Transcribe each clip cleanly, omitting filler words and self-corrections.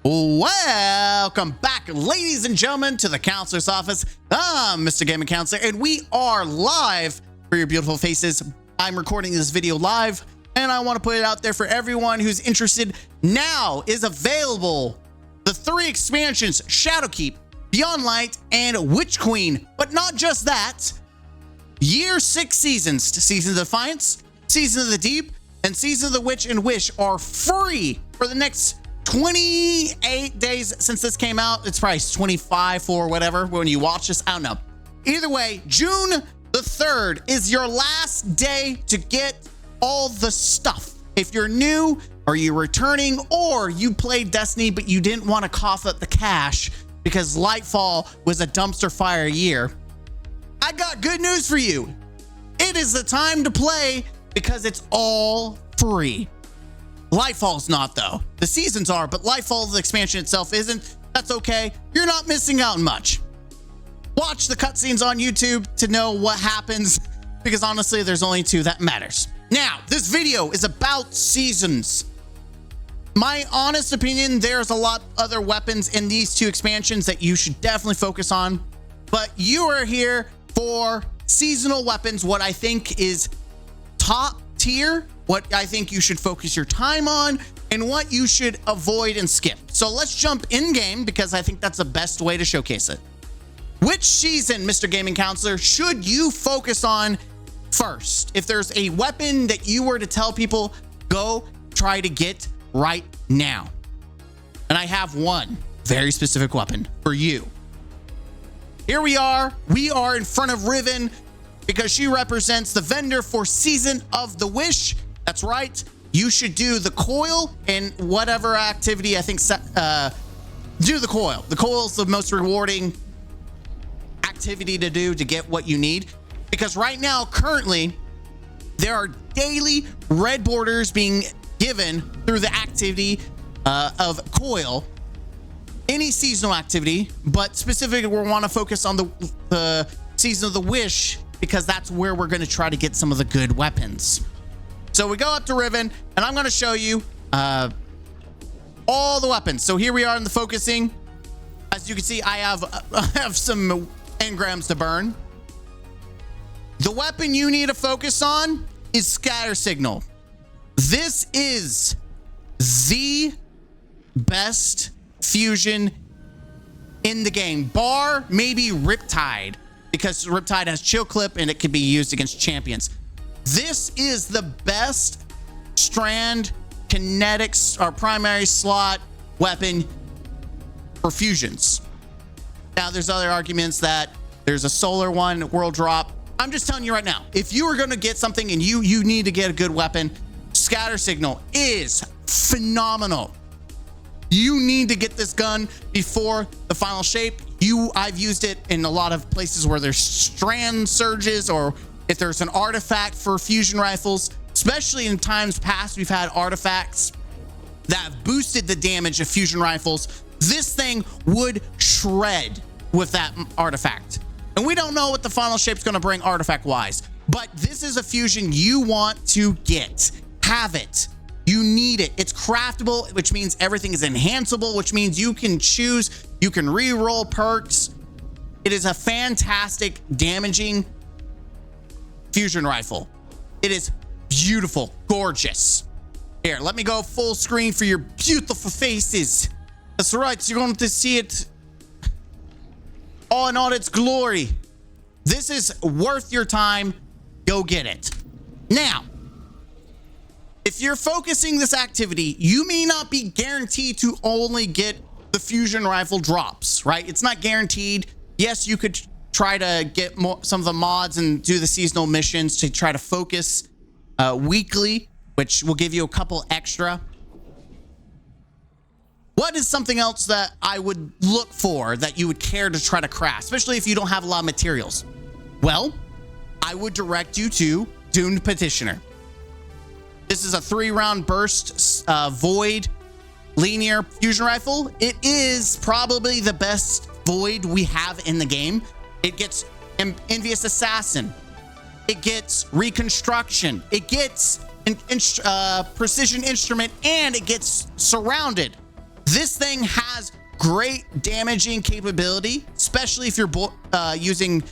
Welcome back, ladies and gentlemen, to the counselor's office. I'm Mr. Gaming Counselor, and we are live for your beautiful faces. I'm recording this video live, and I want to put it out there for everyone who's interested. Now is available the 3 expansions: Shadowkeep, Beyond Light, and Witch Queen. But not just that. Year 6 seasons, Season of Defiance, Season of the Deep, and Season of the Witch and Wish are free for the next 28 days since this came out. It's probably 25 or whatever when you watch this. I don't know. Either way, June the 3rd is your last day to get all the stuff. If you're new, or you're returning, or you played Destiny but you didn't want to cough up the cash because Lightfall was a dumpster fire year, I got good news for you. It is the time to play because it's all free. Lightfall's not, though. The seasons are, but Lightfall, the expansion itself, isn't. That's okay. You're not missing out on much. Watch the cutscenes on YouTube to know what happens, because honestly, there's only 2 that matters. Now, this video is about seasons. My honest opinion, there's a lot other weapons in these 2 expansions that you should definitely focus on, but you are here for seasonal weapons, what I think is top tier, what I think you should focus your time on, and what you should avoid and skip. So let's jump in game, because I think that's the best way to showcase it. Which season, Mr. Gaming Counselor, should you focus on first? If there's a weapon that you were to tell people, go try to get right now. And I have one very specific weapon for you. Here we are in front of Riven, because she represents the vendor for Season of the Wish. That's right. You should do the coil and whatever activity I think, do the coil. The coil is the most rewarding activity to do to get what you need. Because right now, currently, there are daily red borders being given through the activity of coil. Any seasonal activity, but specifically we want to focus on the Season of the Wish, because that's where we're going to try to get some of the good weapons. So we go up to Riven, and I'm going to show you all the weapons. So here we are in the focusing. As you can see, I have some engrams to burn. The weapon you need to focus on is Scatter Signal. This is the best fusion in the game, bar maybe Riptide, because Riptide has chill clip and it can be used against champions. This is the best strand kinetics or primary slot weapon for fusions. Now there's other arguments that there's a solar one, world drop. I'm just telling you right now, if you are going to get something and you need to get a good weapon, Scatter Signal is phenomenal. You need to get this gun before the final shape. I've used it in a lot of places where there's strand surges, or if there's an artifact for fusion rifles, especially in times past, we've had artifacts that have boosted the damage of fusion rifles. This thing would shred with that artifact. And we don't know what the final shape's going to bring artifact wise, but this is a fusion you want to get. Have it. You need it. It's craftable, which means everything is enhanceable, which means you can choose, you can re-roll perks. It is a fantastic damaging fusion rifle. It is beautiful, gorgeous. Here, let me go full screen for your beautiful faces. That's right, you're going to see it all in all its glory. This is worth your time. Go get it. Now, if you're focusing this activity, you may not be guaranteed to only get the fusion rifle drops, right? It's not guaranteed. Yes, you could try to get some of the mods and do the seasonal missions to try to focus weekly, which will give you a couple extra. What is something else that I would look for that you would care to try to craft, especially if you don't have a lot of materials? Well, I would direct you to Doomed Petitioner. This is a 3-round burst void linear fusion rifle. It is probably the best void we have in the game. It gets Envious Assassin. It gets Reconstruction. It gets Precision Instrument, and it gets Surrounded. This thing has great damaging capability, especially if you're using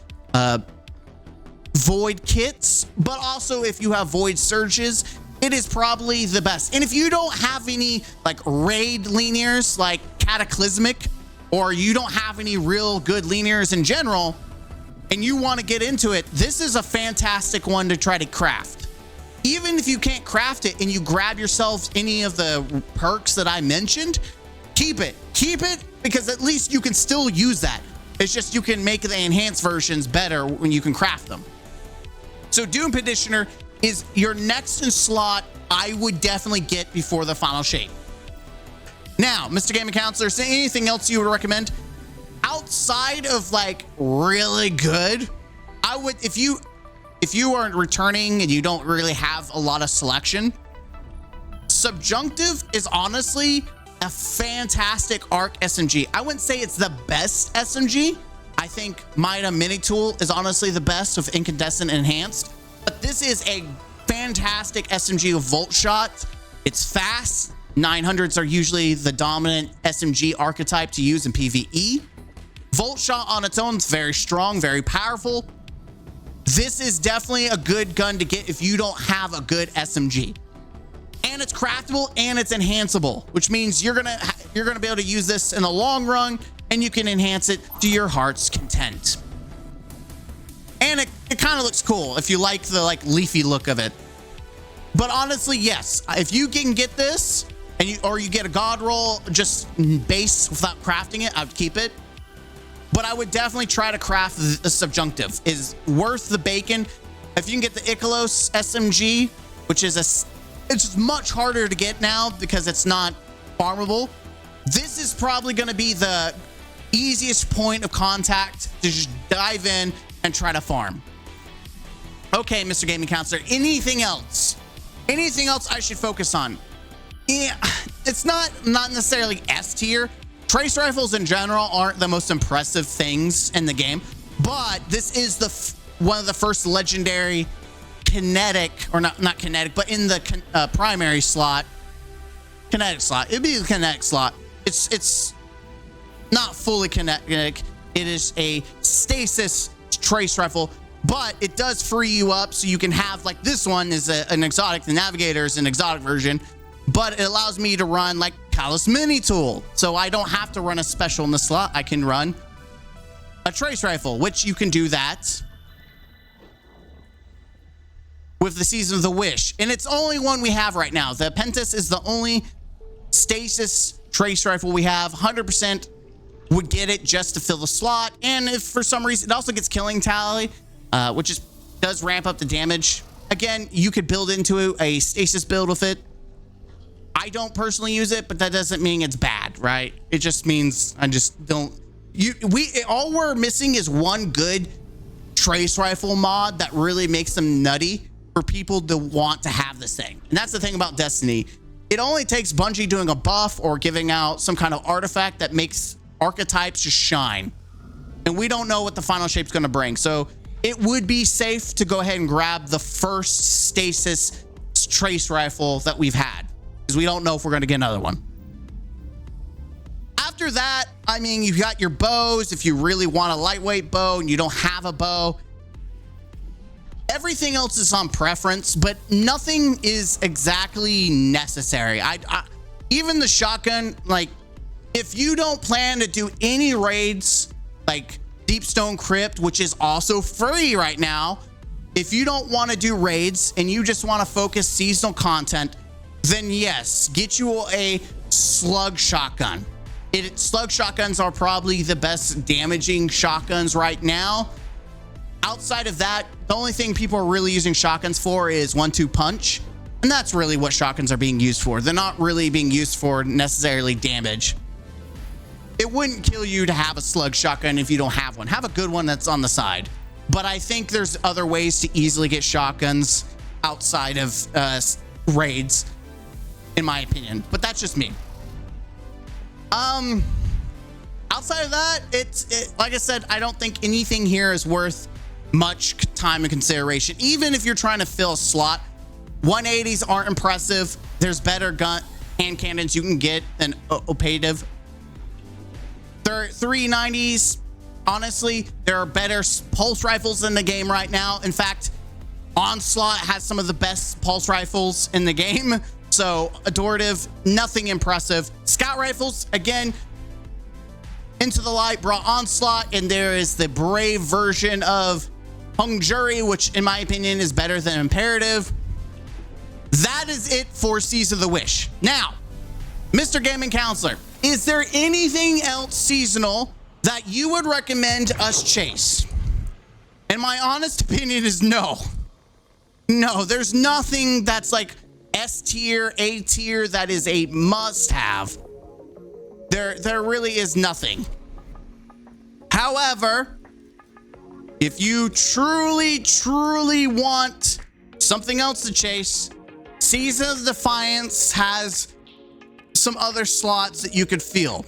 void kits, but also if you have void surges, it is probably the best. And if you don't have any like raid linears like Cataclysmic, or you don't have any real good linears in general, and you want to get into it, this is a fantastic one to try to craft. Even if you can't craft it and you grab yourself any of the perks that I mentioned, keep it, because at least you can still use that. It's just you can make the enhanced versions better when you can craft them. So Doom Petitioner is your next in slot. I would definitely get before the final shape. Now, Mr. Gaming Counselor, is there anything else you would recommend outside of like really good? I would, if you aren't returning and you don't really have a lot of selection, Subjunctive is honestly a fantastic arc SMG. I wouldn't say it's the best SMG. I think Mida Mini Tool is honestly the best with Incandescent Enhanced, but this is a fantastic SMG with Volt Shot. It's fast. 900s are usually the dominant SMG archetype to use in PvE. Volt Shot on its own is very strong, very powerful. This is definitely a good gun to get if you don't have a good SMG. And it's craftable and it's enhanceable, which means you're gonna be able to use this in the long run, and you can enhance it to your heart's content. And it kind of looks cool if you like the leafy look of it. But honestly, yes, if you can get this and you get a god roll just base without crafting it, I would keep it. But I would definitely try to craft the Subjunctive. Is worth the bacon. If you can get the Ikelos SMG, which is it's just much harder to get now because it's not farmable. This is probably going to be the easiest point of contact to just dive in and try to farm. Okay, Mr. Gaming Counselor, anything else? Anything else I should focus on? Yeah, it's not necessarily S tier. Trace rifles in general aren't the most impressive things in the game, but this is one of the first legendary kinetic, or not kinetic, but in the primary slot, kinetic slot. It'd be the kinetic slot. It's not fully kinetic. It is a stasis trace rifle, but it does free you up so you can have, like, this one is an exotic. The Navigator is an exotic version, but it allows me to run like Callus Mini Tool, so I don't have to run a special in the slot. I can run a trace rifle, which you can do that with the Season of the Wish, and it's only one we have right now. The Pentas is the only stasis trace rifle we have. 100% would get it just to fill the slot, and if for some reason it also gets killing tally, which does ramp up the damage. Again, you could build into a stasis build with it. I don't personally use it, but that doesn't mean it's bad, right? It just means I just don't. All we're missing is one good trace rifle mod that really makes them nutty for people to want to have this thing. And that's the thing about Destiny. It only takes Bungie doing a buff or giving out some kind of artifact that makes archetypes just shine. And we don't know what the final shape's going to bring. So it would be safe to go ahead and grab the first stasis trace rifle that we've had, because we don't know if we're going to get another one. After that, I mean, you've got your bows. If you really want a lightweight bow and you don't have a bow, everything else is on preference, but nothing is exactly necessary. Even the shotgun, like, if you don't plan to do any raids like Deepstone Crypt, which is also free right now, if you don't want to do raids and you just want to focus seasonal content, then yes, get you a slug shotgun. Slug shotguns are probably the best damaging shotguns right now. Outside of that, the only thing people are really using shotguns for is 1-2 punch. And that's really what shotguns are being used for. They're not really being used for necessarily damage. It wouldn't kill you to have a slug shotgun if you don't have one. Have a good one that's on the side. But I think there's other ways to easily get shotguns outside of raids, in my opinion. But that's just me. Outside of that, like I said, I don't think anything here is worth much time and consideration. Even if you're trying to fill a slot, 180s aren't impressive. There's better hand cannons you can get an Optative. 390s, honestly, there are better pulse rifles in the game right now. In fact, Onslaught has some of the best pulse rifles in the game. So Adorative, nothing impressive. Scout rifles, again, Into the Light brought Onslaught, and there is the Brave version of Hungjury, which in my opinion is better than Imperative. That is it for Season of the Wish. Now, Mr. Gaming Counselor, is there anything else seasonal that you would recommend us chase? And my honest opinion is no. No, there's nothing that's like S tier, A tier that is a must-have. There really is nothing. However, if you truly want something else to chase, Season of Defiance has some other slots that you could fill.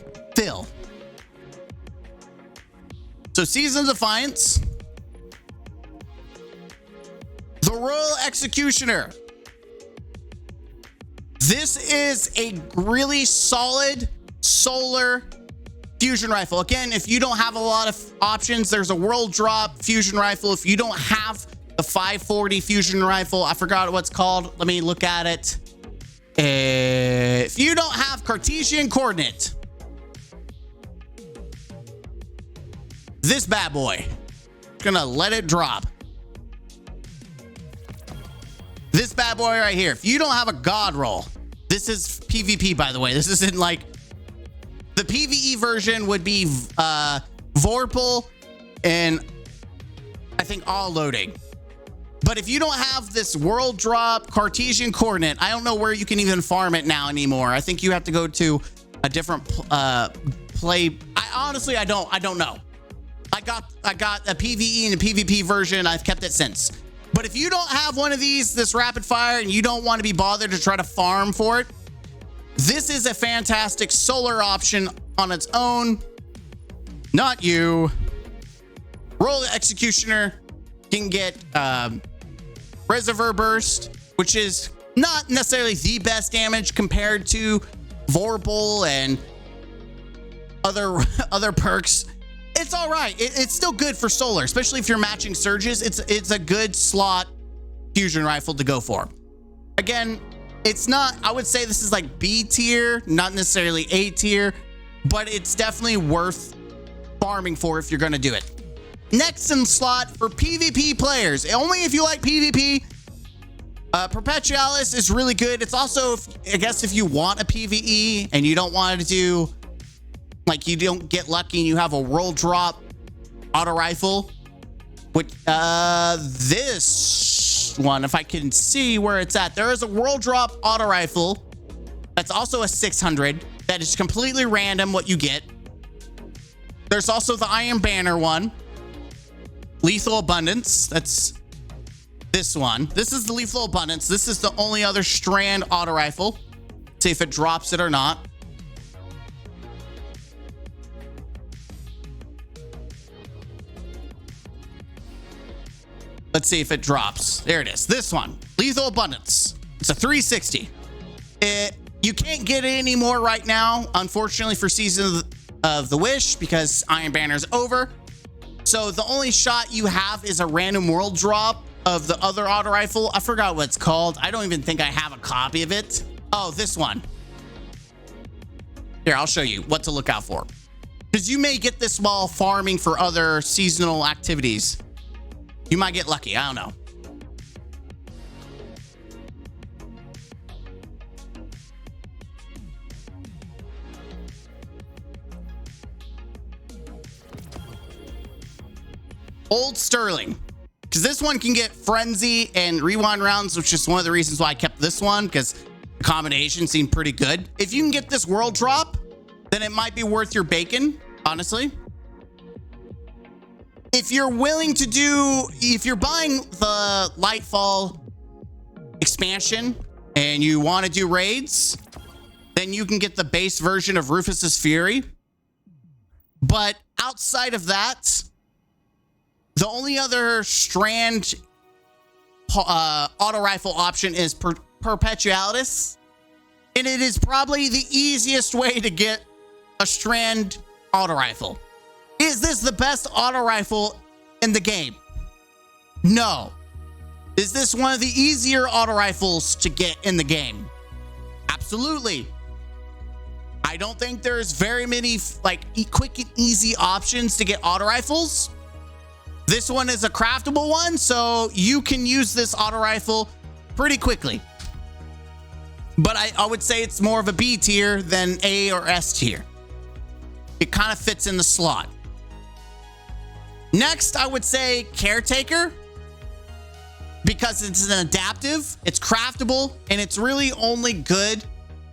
So Season of Defiance, the Royal Executioner. This is a really solid solar fusion rifle. Again, if you don't have a lot of options, there's a world drop fusion rifle. If you don't have the 540 fusion rifle, I forgot what it's called. Let me look at it. If you don't have Cartesian coordinate, this bad boy, gonna let it drop. This bad boy right here. If you don't have a god roll, this is PvP, by the way. This isn't like the PvE version would be Vorpal and I think all loading. But if you don't have this world drop Cartesian coordinate, I don't know where you can even farm it now anymore. I think you have to go to a different play. Honestly, I don't know. I got a PvE and a PvP version. I've kept it since. But if you don't have one of these, this rapid fire, and you don't want to be bothered to try to farm for it, this is a fantastic solar option on its own. Not you. Royal Executioner can get Reservoir Burst, which is not necessarily the best damage compared to Vorpal and other perks. It's all right. It's still good for solar, especially if you're matching surges. It's a good slot fusion rifle to go for. Again, it's not, I would say this is like B tier, not necessarily A tier, but it's definitely worth farming for if you're going to do it. Next in slot for PvP players, only if you like PvP, Perpetualis is really good. It's also, I guess, if you want a PvE and you don't want to do, like, you don't get lucky and you have a world drop auto rifle, which this one, if I can see where it's at, there is a world drop auto rifle that's also a 600 that is completely random what you get. There's also the Iron Banner one, Lethal Abundance. That's this one. This is the Lethal Abundance. This is the only other strand auto rifle. See if it drops it or not. Let's see if it drops. There it is. This one, Lethal Abundance. It's a 360. You can't get it anymore right now, unfortunately, for Season of the Wish, because Iron Banner's over. So the only shot you have is a random world drop of the other auto rifle. I forgot what it's called. I don't even think I have a copy of it. Oh, this one. Here, I'll show you what to look out for, because you may get this while farming for other seasonal activities. You might get lucky. I don't know. Old Sterling, because this one can get Frenzy and Rewind rounds, which is one of the reasons why I kept this one, because the combination seemed pretty good. If you can get this world drop, then it might be worth your bacon, honestly. If you're willing to do, if you're buying the Lightfall expansion and you want to do raids, then you can get the base version of Rufus's Fury. But outside of that, the only other strand auto rifle option is Perpetualis. And it is probably the easiest way to get a Strand auto rifle. Is this the best auto rifle in the game? No. Is this one of the easier auto rifles to get in the game? Absolutely. I don't think there's very many quick and easy options to get auto rifles. This one is a craftable one, so you can use this auto rifle pretty quickly. But I would say it's more of a B tier than A or S tier. It kind of fits in the slot. Next, I would say Caretaker, because it's an adaptive, it's craftable, and it's really only good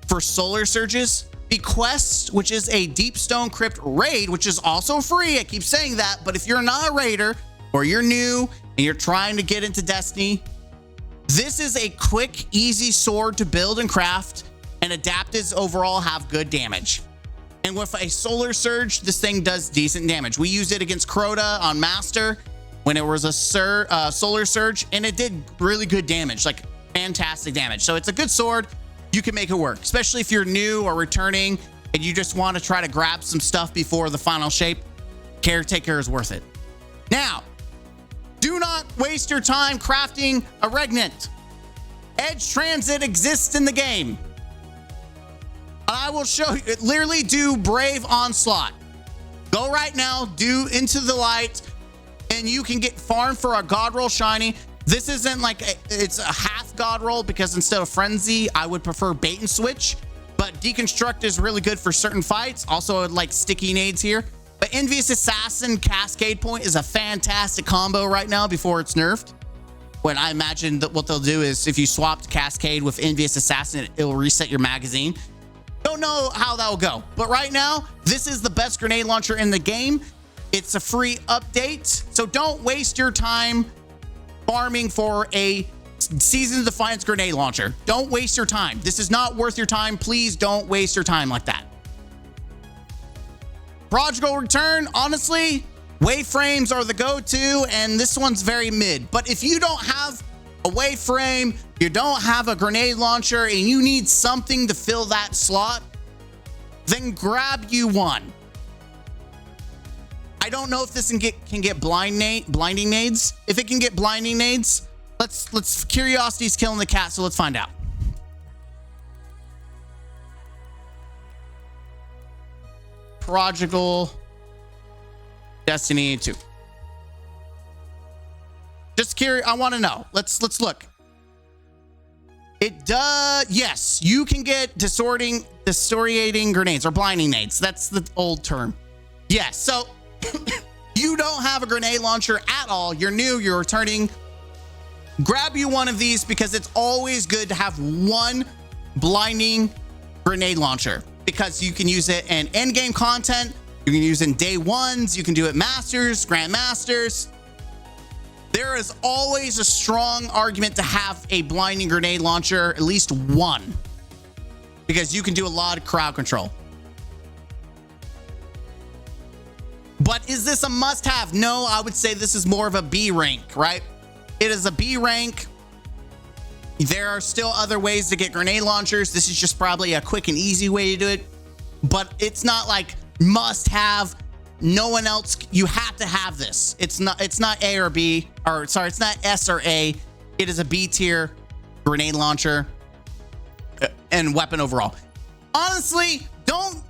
for solar surges. Bequest, which is a Deep Stone Crypt raid, which is also free. I keep saying that, but if you're not a raider or you're new and you're trying to get into Destiny, this is a quick, easy sword to build and craft, and adaptives overall have good damage. And with a solar surge, this thing does decent damage. We used it against Crota on Master when it was a solar surge, and it did really good damage, like fantastic damage. So it's a good sword. You can make it work, especially if you're new or returning and you just want to try to grab some stuff before the final shape. Caretaker is worth it. Now, do not waste your time crafting a Regnant. Edge Transit exists in the game. I will show you. Literally do Brave Onslaught. Go right now, do Into the Light, and you can get farm for a God Roll Shiny. This isn't like it's a half God Roll, because instead of Frenzy, I would prefer Bait and Switch. But Deconstruct is really good for certain fights. Also, like Sticky Nades here. But Envious Assassin Cascade Point is a fantastic combo right now before it's nerfed. When I imagine that what they'll do is if you swapped Cascade with Envious Assassin, it'll reset your magazine. Don't know how that will go, but right now, this is the best grenade launcher in the game. It's a free update, so don't waste your time farming for a Season of Defiance grenade launcher. Don't waste your time. This is not worth your time. Please don't waste your time like that. Prodigal Return, honestly, Waveframes are the go-to, and this one's very mid. But if you don't have a Waveframe, you don't have a grenade launcher, and you need something to fill that slot, then grab you one. I don't know if this can get blinding nades. If it can get blinding nades, let's Curiosity's killing the cat, so let's find out. Prodigal Destiny 2. Just curious, I want to know. Let's look. It does, yes, you can get disorientating grenades or blinding nades. That's the old term. Yes, so you don't have a grenade launcher at all. You're new, you're returning. Grab you one of these, because it's always good to have one blinding grenade launcher, because you can use it in endgame content. You can use it in day ones. You can do it Masters, Grandmasters. There is always a strong argument to have a blinding grenade launcher, at least one, because you can do a lot of crowd control. But is this a must-have? No, I would say this is more of a B rank, right? It is a B rank. There are still other ways to get grenade launchers. This is just probably a quick and easy way to do it, but it's not like must-have. No one else, you have to have this. It's not A or B, or sorry, it's not S or A. It is a B tier grenade launcher and weapon overall. Honestly, don't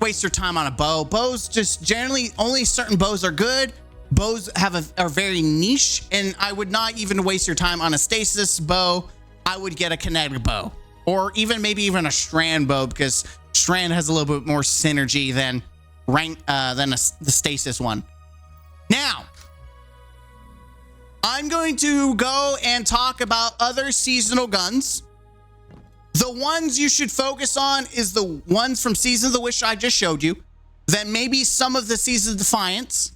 waste your time on a bow. Bows just generally, only certain bows are good. Bows are very niche, and I would not even waste your time on a stasis bow. I would get a kinetic bow, or maybe even a strand bow, because Strand has a little bit more synergy than the stasis one. Now, I'm going to go and talk about other seasonal guns. The ones you should focus on is the ones from Season of the Wish I just showed you, then maybe some of the Season of Defiance.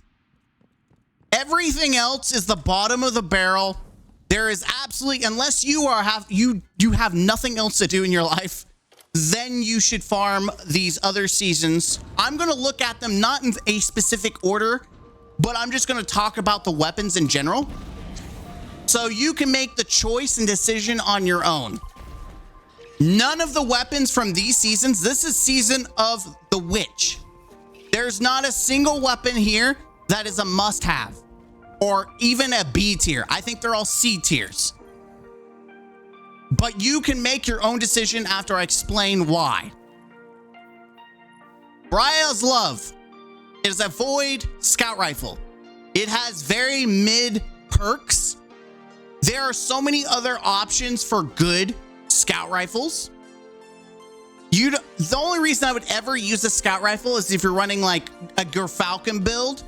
Everything else is the bottom of the barrel. There is absolutely, unless you have nothing else to do in your life, then you should farm these other seasons. I'm going to look at them not in a specific order, but I'm just going to talk about the weapons in general, so you can make the choice and decision on your own. None of the weapons from these seasons, this is Season of the Witch. There's not a single weapon here that is a must-have or even a B tier. I think they're all C tiers. But you can make your own decision after I explain why. Briar's Love is a Void Scout Rifle. It has very mid perks. There are so many other options for good Scout Rifles. The only reason I would ever use a Scout Rifle is if you're running like a Gerfalcon build.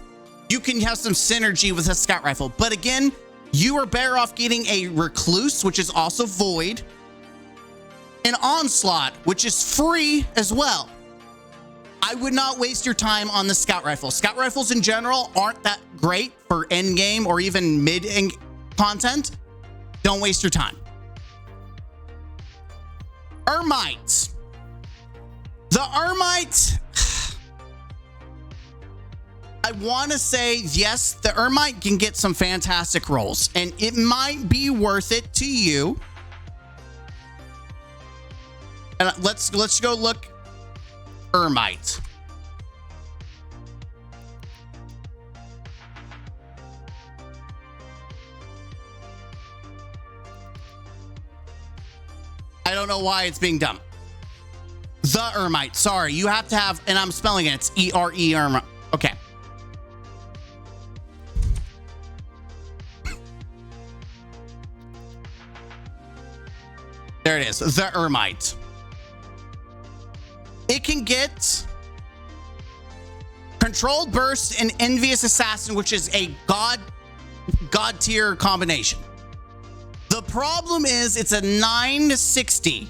You can have some synergy with a Scout Rifle. But again, you are better off getting a Recluse, which is also Void, an Onslaught, which is free as well. I would not waste your time on the Scout Rifle. Scout Rifles in general aren't that great for end game or even mid content. Don't waste your time. Ermite. The Ermite, I want to say, yes, the Ermite can get some fantastic rolls, and it might be worth it to you. And let's go look Ermite. I don't know why it's being done. The Ermite. Sorry, you have to have, and I'm spelling it. It's E-R-E Ermite. Okay. There it is. The Ermite. It can get Controlled Burst and Envious Assassin, which is a god tier combination. The problem is it's a 9 to 60,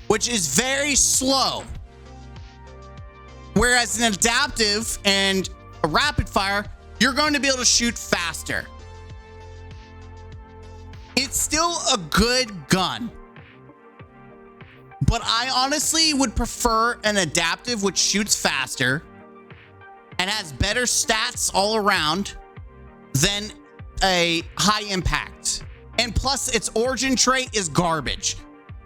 which is very slow. Whereas an adaptive and a rapid fire, you're going to be able to shoot faster. It's still a good gun, but I honestly would prefer an adaptive which shoots faster and has better stats all around than a high impact. And plus, its origin trait is garbage.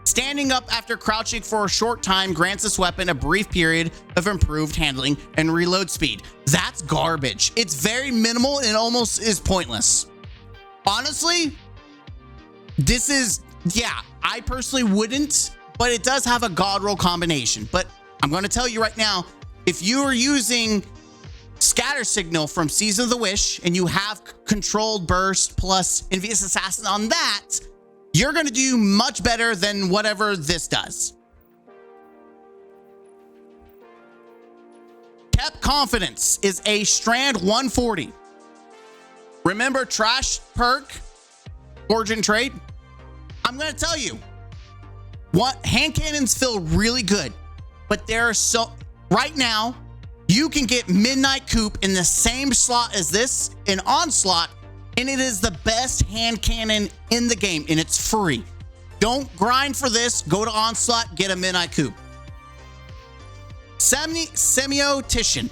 Standing up after crouching for a short time grants this weapon a brief period of improved handling and reload speed. That's garbage. It's very minimal and almost is pointless. Honestly, this is, yeah, I personally wouldn't, but it does have a god roll combination. But I'm going to tell you right now, if you are using Scatter Signal from Season of the Wish and you have Controlled Burst plus Envious Assassin on that, you're going to do much better than whatever this does. Kept Confidence is a Strand 140. Remember Trash perk, origin trait? I'm going to tell you, what hand cannons feel really good, but there are so right now, you can get Midnight Coupe in the same slot as this, in Onslaught, and it is the best hand cannon in the game, and it's free. Don't grind for this. Go to Onslaught, get a Midnight Coupe. Semiotician.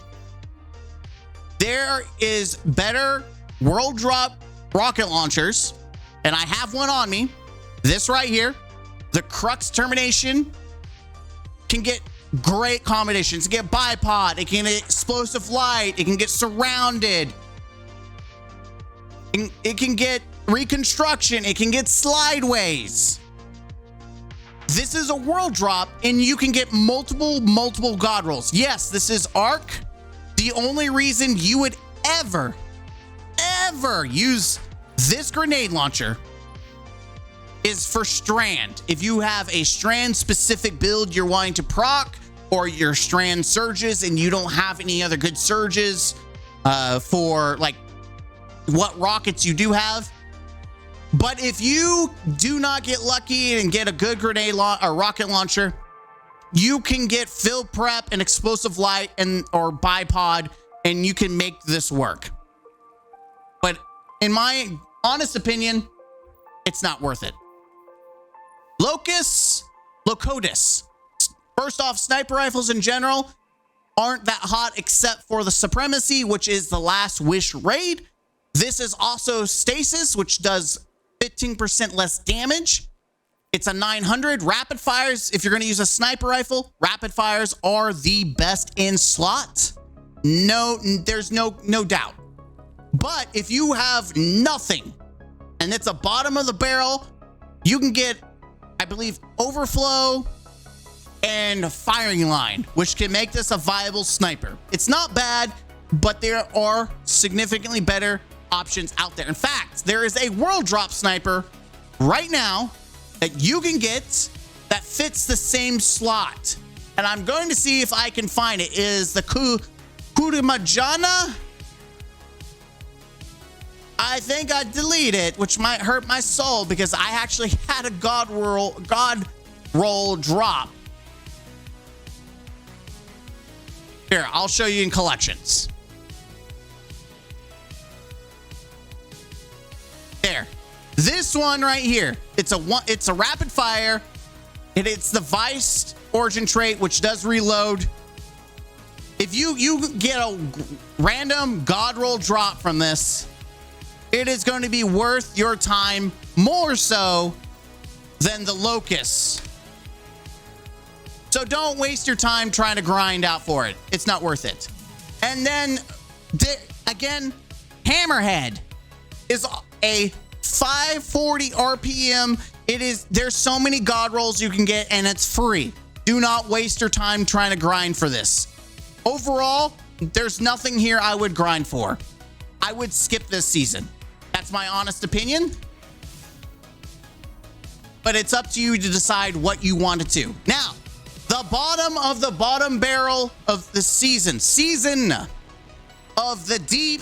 There is better world drop rocket launchers, and I have one on me. This right here, the Crux Termination, can get great combinations. It can get bipod, it can get explosive light, it can get surrounded, it can get reconstruction, it can get slideways. This is a world drop and you can get multiple god rolls. Yes, this is Arc. The only reason you would ever use this grenade launcher is for Strand. If you have a Strand specific build you're wanting to proc, or your Strand surges and you don't have any other good surges for like what rockets you do have. But if you do not get lucky and get a good grenade or rocket launcher, you can get fill prep and explosive light and or bipod, and you can make this work. But in my honest opinion, it's not worth it. Locutus. First off, sniper rifles in general aren't that hot except for the Supremacy, which is the Last Wish raid. This is also Stasis, which does 15% less damage. It's a 900. Rapid fires, if you're going to use a sniper rifle, rapid fires are the best in slot. No, there's no doubt. But if you have nothing and it's a bottom of the barrel, you can get, I believe, overflow and firing line, which can make this a viable sniper. It's not bad, but there are significantly better options out there. In fact, there is a world drop sniper right now that you can get that fits the same slot. And I'm going to see if I can find it. It is the Kurimajana. I think I deleted it, which might hurt my soul because I actually had a god roll drop. Here, I'll show you in collections. There. This one right here. It's a rapid fire. It's the Vice origin trait, which does reload. If you get a random god roll drop from this, it is going to be worth your time more so than the Locust. So don't waste your time trying to grind out for it. It's not worth it. And then again, Hammerhead is a 540 RPM. There's so many god rolls you can get and it's free. Do not waste your time trying to grind for this. Overall, there's nothing here I would grind for. I would skip this season. That's my honest opinion. But it's up to you to decide what you want to do. Now, the bottom of the bottom barrel of the season of the deep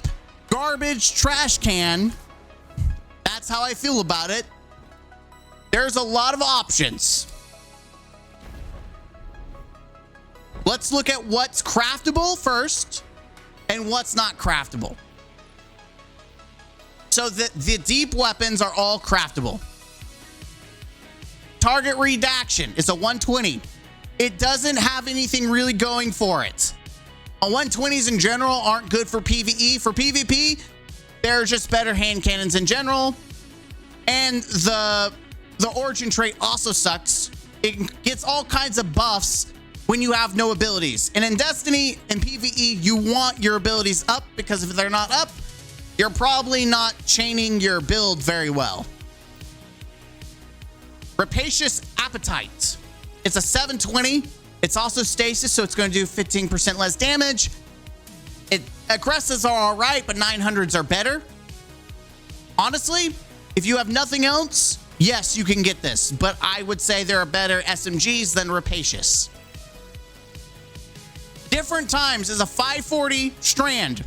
garbage trash can. That's how I feel about it. There's a lot of options. Let's look at what's craftable first and what's not craftable. So the deep weapons are all craftable. Target redaction is a 120. It doesn't have anything really going for it. 120s in general aren't good for PvE. For PvP, they're just better hand cannons in general. And the origin trait also sucks. It gets all kinds of buffs when you have no abilities. And in Destiny and PvE, you want your abilities up because if they're not up, you're probably not chaining your build very well. Rapacious Appetite. It's a 720. It's also stasis, so it's going to do 15% less damage. Aggressives are all right, but 900s are better. Honestly, if you have nothing else, yes, you can get this, but I would say there are better SMGs than Rapacious. Different Times is a 540 strand.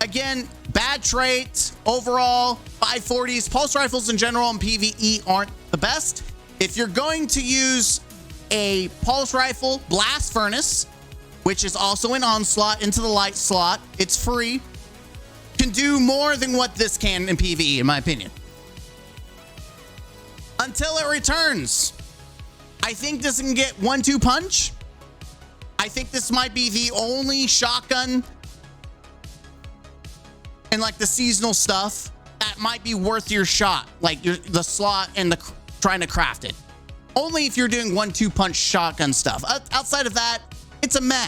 Again, bad trait overall. 540s, pulse rifles in general and PvE aren't the best. If you're going to use a pulse rifle, Blast Furnace, which is also an onslaught into the light slot, it's free, can do more than what this can in PvE, in my opinion. Until It Returns. I think this can get 1-2 punch. I think this might be the only shotgun and like the seasonal stuff that might be worth your shot, like the slot and the trying to craft it. Only if you're doing 1-2 punch shotgun stuff. Outside of that, it's a meh.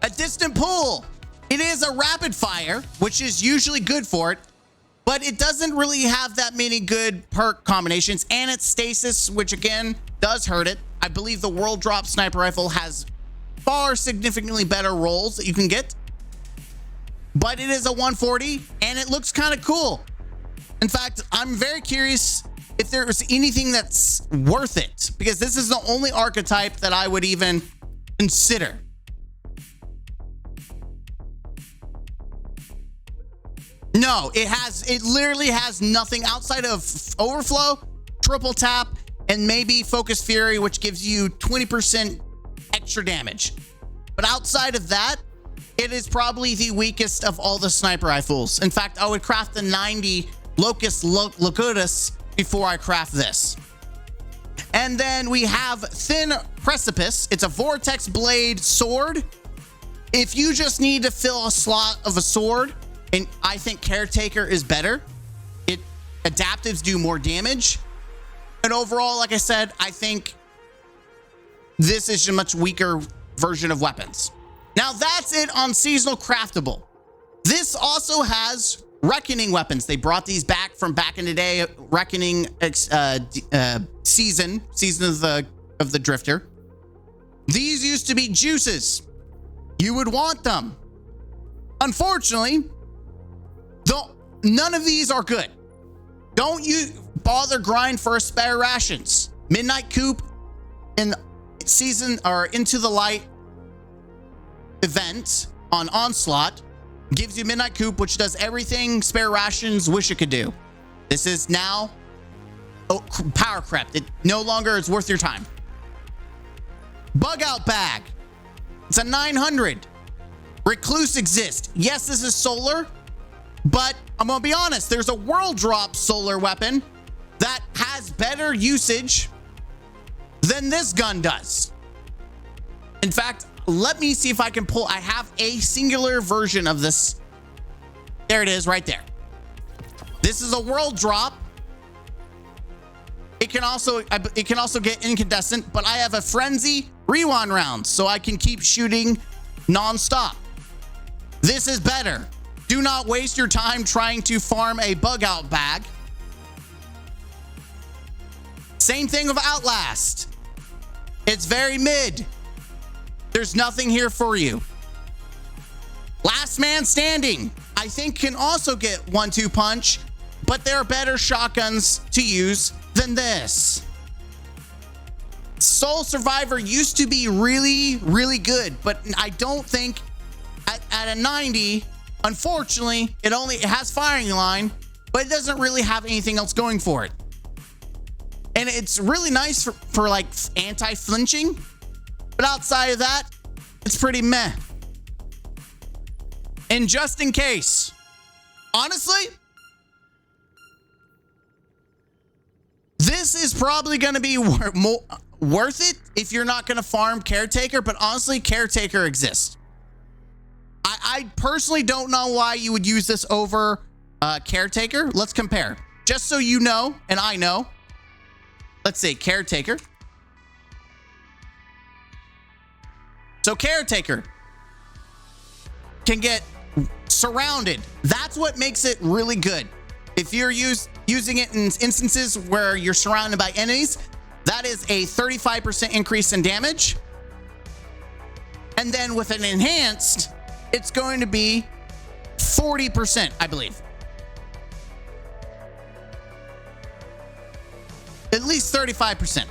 A Distant Pool. It is a rapid fire, which is usually good for it, but it doesn't really have that many good perk combinations, and it's stasis, which again does hurt it. I believe the World Drop Sniper Rifle has far significantly better rolls that you can get, but it is a 140 and it looks kind of cool. In fact, I'm very curious if there's anything that's worth it, because this is the only archetype that I would even consider. No, it literally has nothing outside of overflow, triple tap, and maybe Focus Fury, which gives you 20% extra damage. But outside of that, it is probably the weakest of all the sniper rifles. In fact, I would craft the 90 Locust Locutus before I craft this. And then we have Thin Precipice. It's a Vortex Blade sword. If you just need to fill a slot of a sword, and I think Caretaker is better. Adaptives do more damage. And overall, like I said, I think this is a much weaker version of weapons. Now that's it on seasonal craftable. This also has reckoning weapons. They brought these back from back in the day, reckoning season of the drifter. These used to be juices. You would want them. Unfortunately, none of these are good. Don't you bother grind for spare rations. Midnight Coop in season or Into the Light event on Onslaught gives you Midnight Coop, which does everything spare rations wish it could do. This is now power crept. It no longer is worth your time. Bug out bag. It's a 900. Recluse exists. Yes, this is solar, but I'm gonna be honest, there's a world drop solar weapon that has better usage than this gun does. In fact, let me see if I can pull. I have a singular version of this. There it is right there. This is a world drop. It can also get incandescent, but I have a frenzy rewind rounds, so I can keep shooting non-stop. This is better. Do not waste your time trying to farm a bug out bag. Same thing with Outlast. It's very mid. There's nothing here for you. Last Man Standing, I think, can also get 1-2 punch, but there are better shotguns to use than this. Soul Survivor used to be really, really good, but I don't think at a 90, unfortunately, it has firing line, but it doesn't really have anything else going for it. And it's really nice for like anti-flinching, but outside of that, it's pretty meh. And just in case, honestly, this is probably going to be worth it if you're not going to farm Caretaker, but honestly, Caretaker exists. I personally don't know why you would use this over Caretaker. Let's compare. Just so you know, and I know. Let's see, Caretaker. So Caretaker can get surrounded. That's what makes it really good. If you're using it in instances where you're surrounded by enemies, that is a 35% increase in damage. And then with an enhanced, it's going to be 40%, I believe. At least 35%.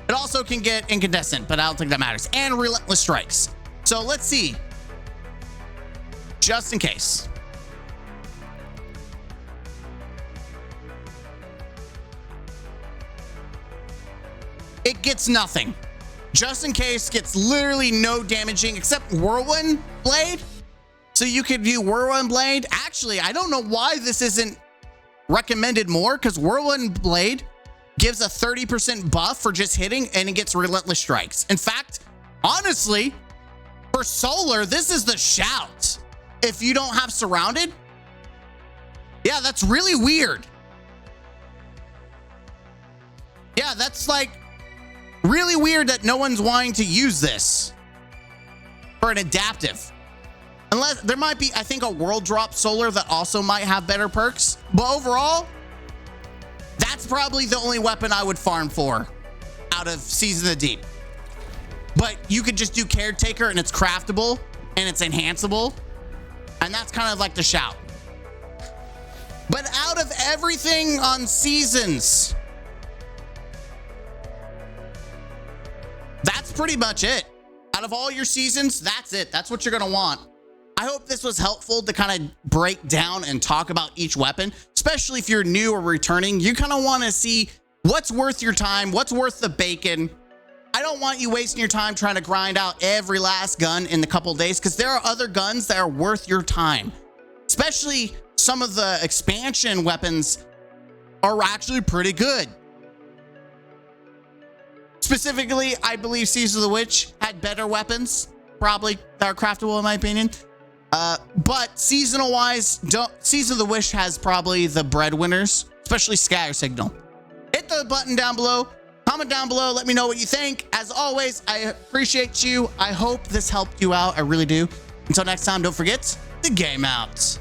It also can get incandescent, but I don't think that matters. And relentless strikes. So let's see. Just in case. It gets nothing. Just in case gets literally no damaging except Whirlwind Blade. So you could do Whirlwind Blade. Actually, I don't know why this isn't recommended more, because Whirlwind Blade gives a 30% buff for just hitting, and it gets relentless strikes. In fact, honestly, for solar, this is the shout. If you don't have surrounded, yeah, that's really weird. Yeah, that's like really weird that no one's wanting to use this for an adaptive. Unless there might be, I think, a world drop solar that also might have better perks. But overall, that's probably the only weapon I would farm for out of Season of the Deep. But you could just do Caretaker and it's craftable and it's enhanceable. And that's kind of like the shout. But out of everything on Seasons, that's pretty much it. Out of all your seasons, that's it. That's what you're going to want. I hope this was helpful to kind of break down and talk about each weapon, especially if you're new or returning. You kind of want to see what's worth your time, what's worth the bacon. I don't want you wasting your time trying to grind out every last gun in a couple days, because there are other guns that are worth your time. Especially some of the expansion weapons are actually pretty good. Specifically, I believe Season of the Witch had better weapons, probably, that are craftable in my opinion. But seasonal wise, Season of the Witch has probably the breadwinners, especially scatter signal. Hit the button down below, comment down below, let me know what you think. As always, I appreciate you. I hope this helped you out. I really do. Until next time, don't forget to game out.